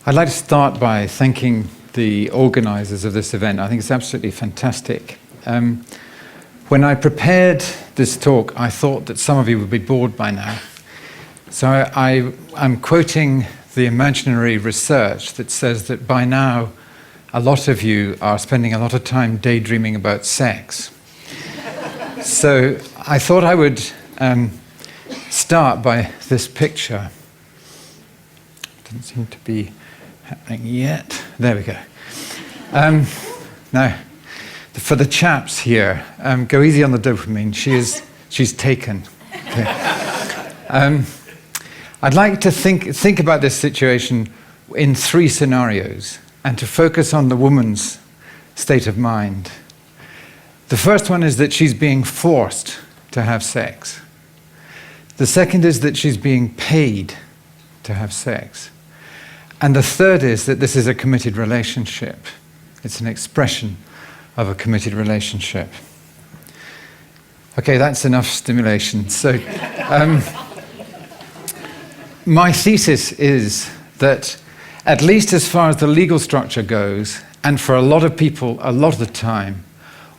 I'd like to start by thanking the organizers of this event. I think it's absolutely fantastic. When I prepared this talk, I thought that some of you would be bored by now. So I'm quoting the imaginary research that says that by now, a lot of you are spending a lot of time daydreaming about sex. So I thought I would start by this picture. Doesn't seem to be happening yet. There we go. Now, for the chaps here, go easy on the dopamine. She's taken. Okay. I'd like to think about this situation in three scenarios and to focus on the woman's state of mind. The first one is that she's being forced to have sex. The second is that she's being paid to have sex. And the third is that this is a committed relationship. It's an expression of a committed relationship. Okay, that's enough stimulation. So, my thesis is that, at least as far as the legal structure goes, and for a lot of people, a lot of the time,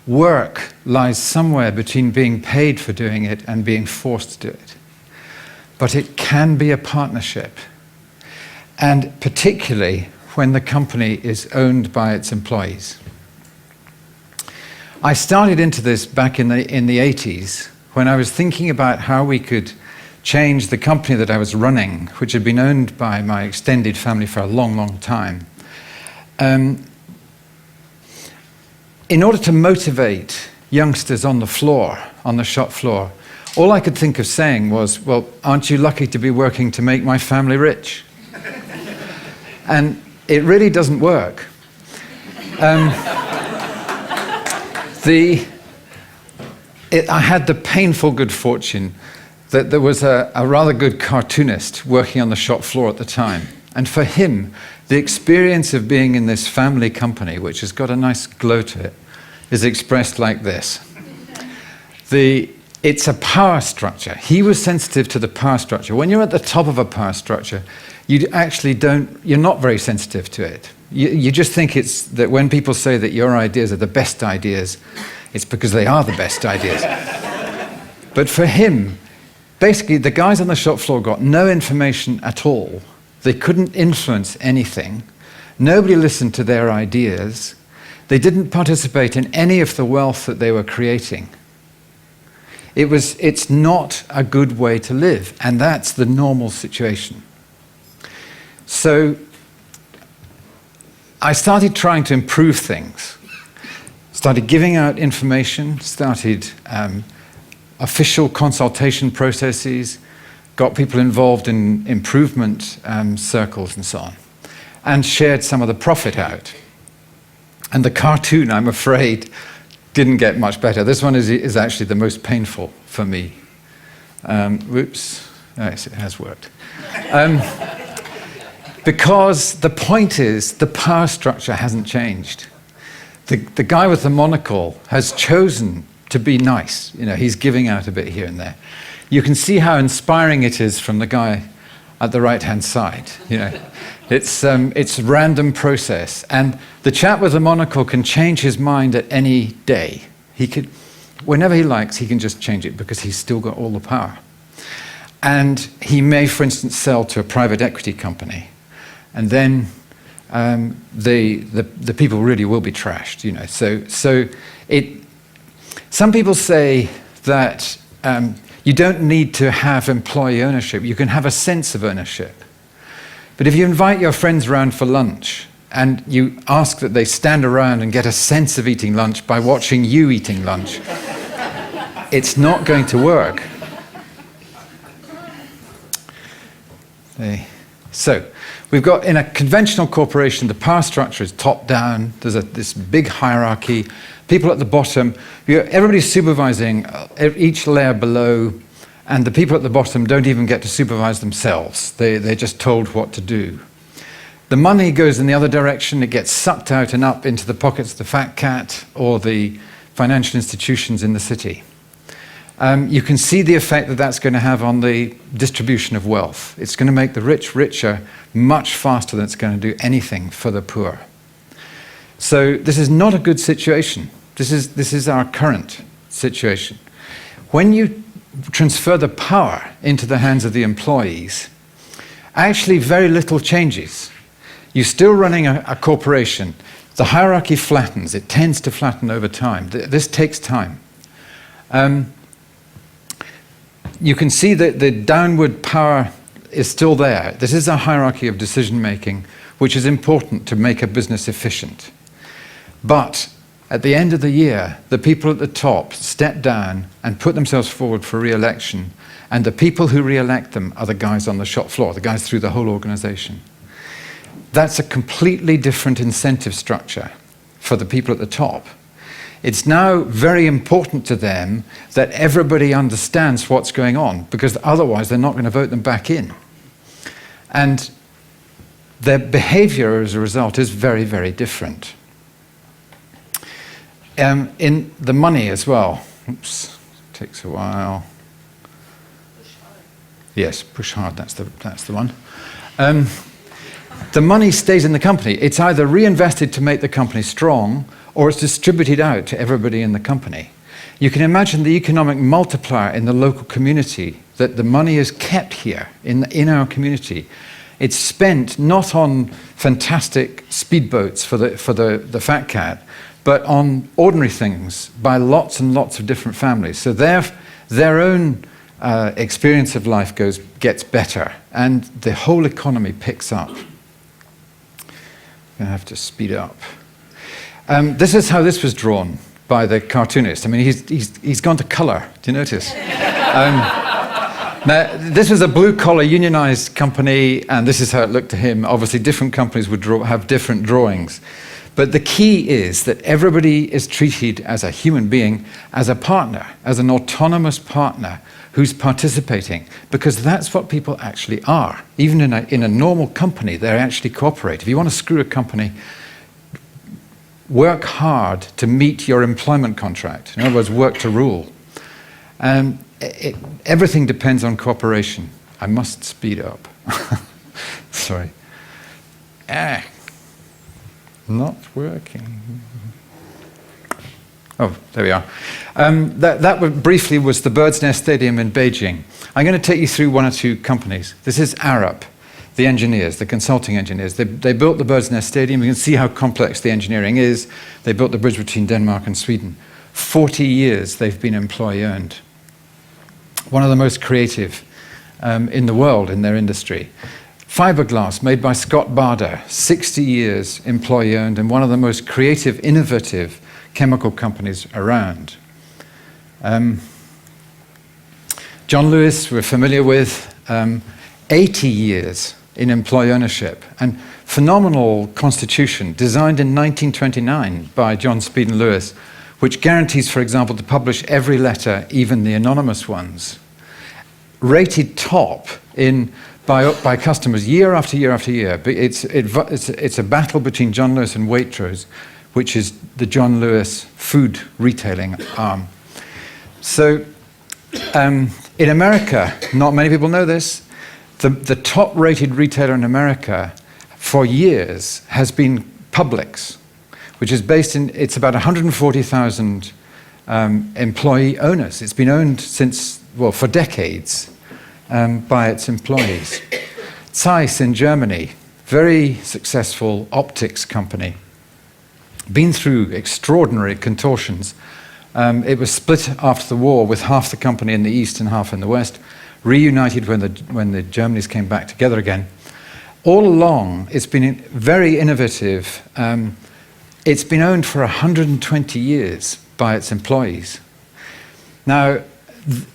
work lies somewhere between being paid for doing it and being forced to do it. But it can be a partnership. And particularly when the company is owned by its employees. I started into this back in the 80s when I was thinking about how we could change the company that I was running, which had been owned by my extended family for a long, long time. In order to motivate youngsters on the floor, on the shop floor, all I could think of saying was, well, aren't you lucky to be working to make my family rich? And it really doesn't work. I had the painful good fortune that there was a rather good cartoonist working on the shop floor at the time. And for him, the experience of being in this family company, which has got a nice glow to it, is expressed like this. It's a power structure. He was sensitive to the power structure. When you're at the top of a power structure, you're not very sensitive to it. You just think it's that when people say that your ideas are the best ideas, it's because they are the best ideas. But for him, basically the guys on the shop floor got no information at all. They couldn't influence anything. Nobody listened to their ideas. They didn't participate in any of the wealth that they were creating. It's not a good way to live, and that's the normal situation. So I started trying to improve things, started giving out information, started official consultation processes, got people involved in improvement circles and so on, and shared some of the profit out. And the cartoon, I'm afraid, didn't get much better. This one is actually the most painful for me. Whoops, yes, it has worked. Because the point is, the power structure hasn't changed. The guy with the monocle has chosen to be nice. You know, he's giving out a bit here and there. You can see how inspiring it is from the guy at the right-hand side. You know, it's a random process, and the chap with the monocle can change his mind at any day. Whenever he likes, he can just change it because he's still got all the power. And he may, for instance, sell to a private equity company. And then the people really will be trashed, you know. Some people say that you don't need to have employee ownership. You can have a sense of ownership. But if you invite your friends around for lunch and you ask that they stand around and get a sense of eating lunch by watching you eating lunch, it's not going to work. So, we've got, in a conventional corporation, the power structure is top-down. There's this big hierarchy. People at the bottom, everybody's supervising each layer below, and the people at the bottom don't even get to supervise themselves. They're just told what to do. The money goes in the other direction. It gets sucked out and up into the pockets of the fat cat or the financial institutions in the city. you can see the effect that that's going to have on the distribution of wealth. It's going to make the rich richer much faster than it's going to do anything for the poor. So this is not a good situation. This is our current situation. When you transfer the power into the hands of the employees, actually very little changes. You're still running a corporation. The hierarchy flattens. It tends to flatten over time. This takes time. You can see that the downward power is still there. This is a hierarchy of decision making, which is important to make a business efficient. But at the end of the year, the people at the top step down and put themselves forward for re-election, and the people who re-elect them are the guys on the shop floor, the guys through the whole organization. That's a completely different incentive structure for the people at the top. It's now very important to them that everybody understands what's going on, because otherwise they're not going to vote them back in. And their behavior as a result is very, very different. In the money as well. Oops, takes a while. Push hard. Yes, push hard, that's the one. The money stays in the company. It's either reinvested to make the company strong, or it's distributed out to everybody in the company. You can imagine the economic multiplier in the local community, that the money is kept here in our community. It's spent not on fantastic speedboats for the fat cat, but on ordinary things by lots and lots of different families. So their own experience of life gets better, and the whole economy picks up. I'm going to have to speed up. This is how this was drawn by the cartoonist. I mean, he's gone to color. Do you notice? Now, this was a blue-collar unionized company, and this is how it looked to him. Obviously, different companies would have different drawings. But the key is that everybody is treated as a human being, as a partner, as an autonomous partner who's participating, because that's what people actually are. Even in a normal company, they actually cooperate. If you want to screw a company, work hard to meet your employment contract. In other words, work to rule. Everything depends on cooperation. I must speed up. Sorry. Not working. Oh, there we are. That briefly was the Bird's Nest Stadium in Beijing. I'm going to take you through one or two companies. This is Arup, the engineers, the consulting engineers. They built the Bird's Nest Stadium. You can see how complex the engineering is. They built the bridge between Denmark and Sweden. 40 years they've been employee-owned. One of the most creative in the world in their industry. Fiberglass made by Scott Barder, 60 years employee-owned, and one of the most creative, innovative chemical companies around. John Lewis, we're familiar with, 80 years in employee ownership, and phenomenal constitution designed in 1929 by John Speed and Lewis, which guarantees, for example, to publish every letter, even the anonymous ones. Rated top by customers year after year after year. It's a battle between John Lewis and Waitrose, which is the John Lewis food retailing arm. So in America, not many people know this, the top-rated retailer in America for years has been Publix, which is it's about 140,000 employee owners. It's been owned for decades by its employees. Zeiss in Germany, very successful optics company, been through extraordinary contortions. It was split after the war with half the company in the East and half in the West, reunited when the Germanys came back together again. All along, it's been very innovative. It's been owned for 120 years by its employees. Now,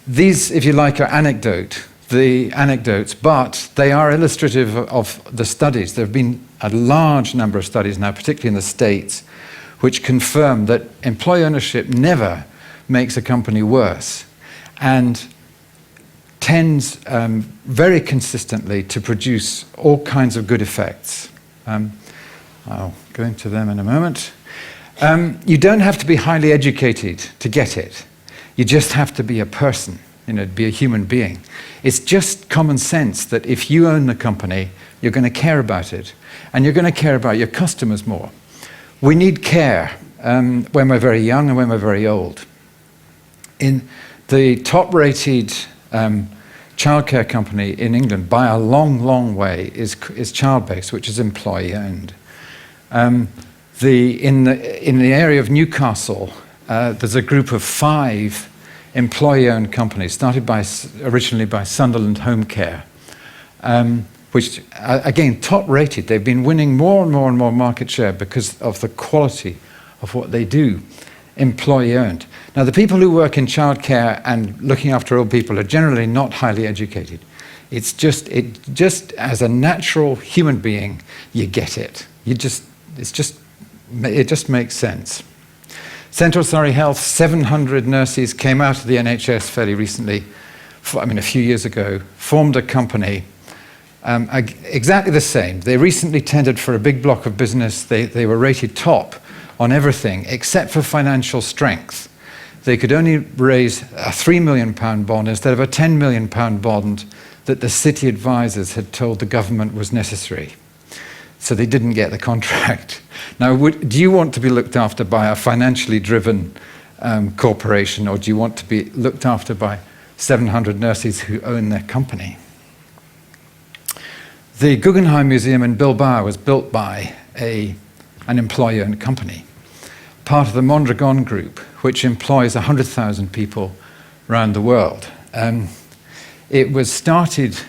these, if you like, are anecdotes, but they are illustrative of the studies. There have been a large number of studies now, particularly in the States, which confirm that employee ownership never makes a company worse and tends very consistently to produce all kinds of good effects. I'll go into them in a moment. You don't have to be highly educated to get it. You just have to be a person, be a human being. It's just common sense that if you own the company, you're going to care about it, and you're going to care about your customers more. We need care when we're very young and when we're very old. In the top-rated childcare company in England, by a long, long way, is Childbase, which is employee-owned. In the area of Newcastle, there's a group of 5 employee-owned companies, started originally by Sunderland Home Care, which, again, top-rated. They've been winning more and more and more market share because of the quality of what they do, employee-owned. Now, the people who work in childcare and looking after old people are generally not highly educated. It just as a natural human being, you get it. It just makes sense. Central Surrey Health, 700 nurses came out of the NHS fairly recently, a few years ago, formed a company, exactly the same. They recently tendered for a big block of business. They were rated top on everything except for financial strength. They could only raise a £3 million bond instead of a £10 million bond that the city advisors had told the government was necessary. So they didn't get the contract. Now, do you want to be looked after by a financially driven corporation, or do you want to be looked after by 700 nurses who own their company? The Guggenheim Museum in Bilbao was built by an employee-owned company, part of the Mondragon Group, which employs 100,000 people around the world. It was started,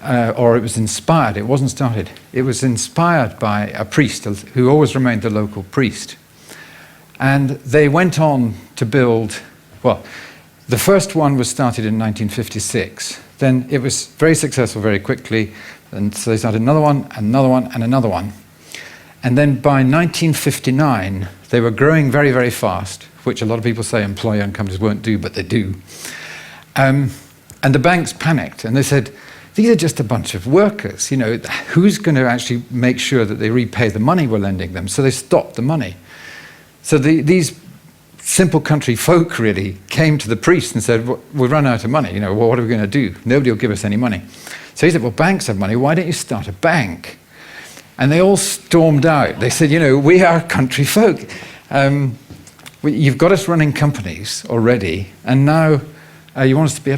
or it was inspired, it wasn't started, it was inspired by a priest who always remained the local priest. And they went on to build, the first one was started in 1956. Then it was very successful very quickly, and so they started another one, another one, and another one. And then by 1959, they were growing very, very fast, which a lot of people say employee-owned companies won't do, but they do. And the banks panicked, and they said, these are just a bunch of workers. Who's going to actually make sure that they repay the money we're lending them? So they stopped the money. So these simple country folk really came to the priest and said, we've run out of money. What are we going to do? Nobody will give us any money. So he said, well, banks have money. Why don't you start a bank? And they all stormed out. They said, we are country folk. You've got us running companies already, and now you want us to be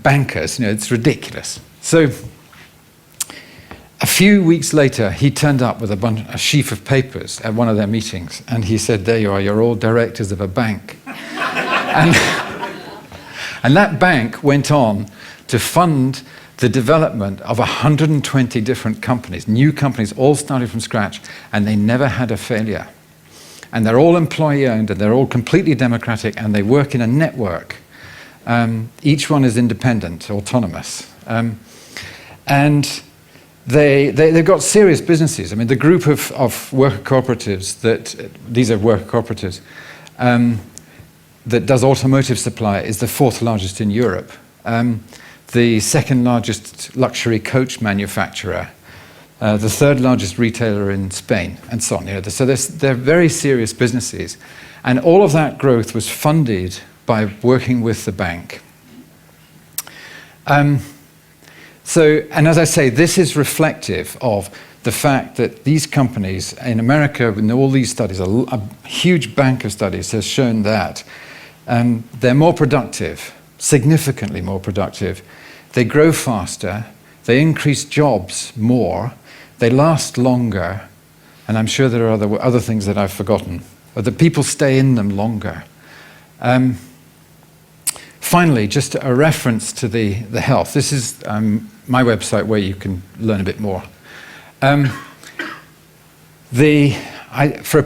bankers. It's ridiculous. So a few weeks later, he turned up with a sheaf of papers at one of their meetings, and he said, there you are, you're all directors of a bank. and that bank went on to fund the development of 120 different companies, new companies, all started from scratch, and they never had a failure. And they're all employee-owned, and they're all completely democratic, and they work in a network. Each one is independent, autonomous. And they've got serious businesses. The group of worker cooperatives these are worker cooperatives, that does automotive supply is the 4th largest in Europe. The 2nd largest luxury coach manufacturer, the 3rd largest retailer in Spain, and so on. So they're very serious businesses. And all of that growth was funded by working with the bank. And as I say, this is reflective of the fact that these companies in America, in all these studies, a huge bank of studies has shown that they're more productive, significantly more productive. They grow faster, they increase jobs more, they last longer, and I'm sure there are other things that I've forgotten, but the people stay in them longer. Finally, just a reference to the health. This is my website where you can learn a bit more. For a